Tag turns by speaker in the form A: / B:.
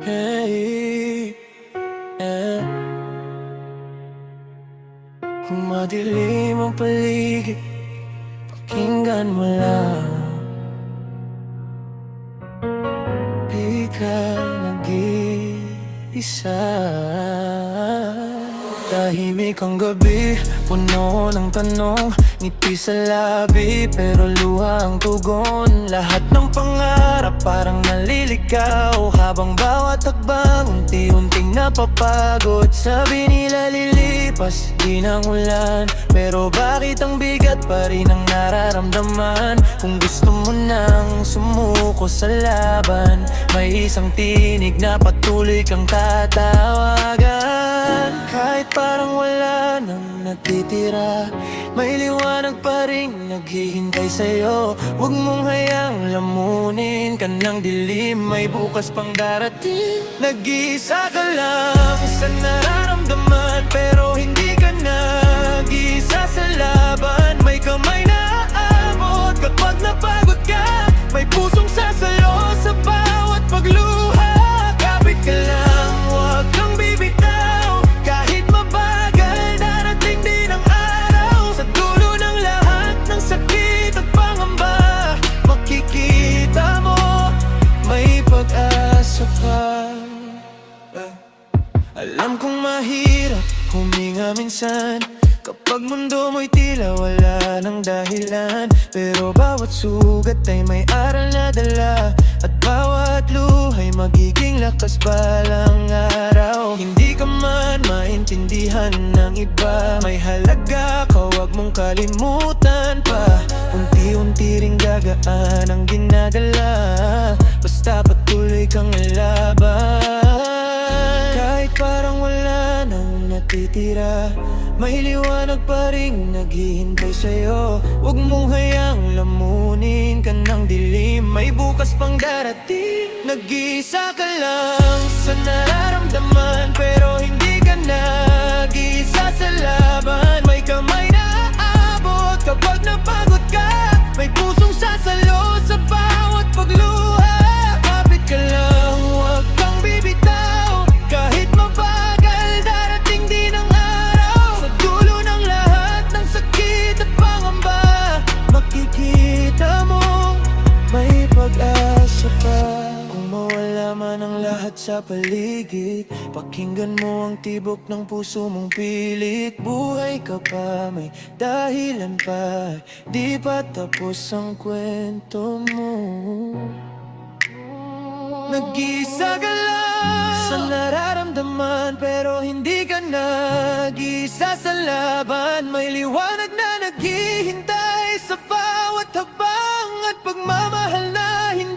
A: Hey, yeah. Kung madilim ang paligid, pakinggan mo lang. Di ka nag-iisa. Tahimik ang gabi, puno ng tanong, ngiti sa labi, pero luha ang tugon. Lahat ng pangarap parang naliligaw, habang bawat hakbang unti-unting napapagod. Sabi nila lilipas din ang ulan, pero bakit ang bigat pa rin ang nararamdaman? Kung gusto mo nang sumuko sa laban, may isang tinig na patuloy kang tatawagan. Kahit parang wala nang natitira, may liwanag pa rin naghihintay sa'yo. Huwag mong hayaang lamunin ka ng dilim, may bukas pang darating. Nag-iisa ka lang sa nararamdaman, pero hindi ka nag-iisa sa laban. May kamay na aabot kapag napagod ka, may pusong sasalo sa bawat pagluha. Kapit ka lang, huwag kang bibitaw, kahit mabagal darating din ang araw. Sa dulo ng lahat ng sakit at pangamba, makikita mo may pag-asa pa. Alam kong mahirap huminga minsan, kapag mundo mo'y tila wala ng dahilan, pero bawat sugat ay may aral na dala, at bawat luha'y magiging lakas balang araw. Hindi ka man maintindihan ng iba, may halaga ka, huwag mong kalimutan pa. Unti-unti ring gagaan ang ginadala, basta patuloy kang laban. Kahit parang wala nang natitira, may liwanag pa rin naghihintay sa'yo. Huwag mong hayaang lamunin ka ng dilim, may bukas pang darating. Nag-iisa ka lang sa nararamdaman, pero hindi ka nag-iisa sa laban. May kamay na aabot kapag napagod ka, may pusong sasalo sa bawat pagluha. Kapit ka lang, huwag kang bibitaw, kahit mabagal darating din ang araw. Sa dulo ng lahat ng sakit at pangamba, makikita mo may pag-asa pa. Kung mawala man ang lahat sa paligid, pakinggan mo ang tibok ng puso mong pilit. Buhay ka pa, may dahilan pa, di pa tapos ang kwento mo. Nag-iisa ka lang sa nararamdaman, pero hindi ka nag-iisa sa laban. May liwanag na naghihintay sa bawat hakbang, at pagmamahal na hindi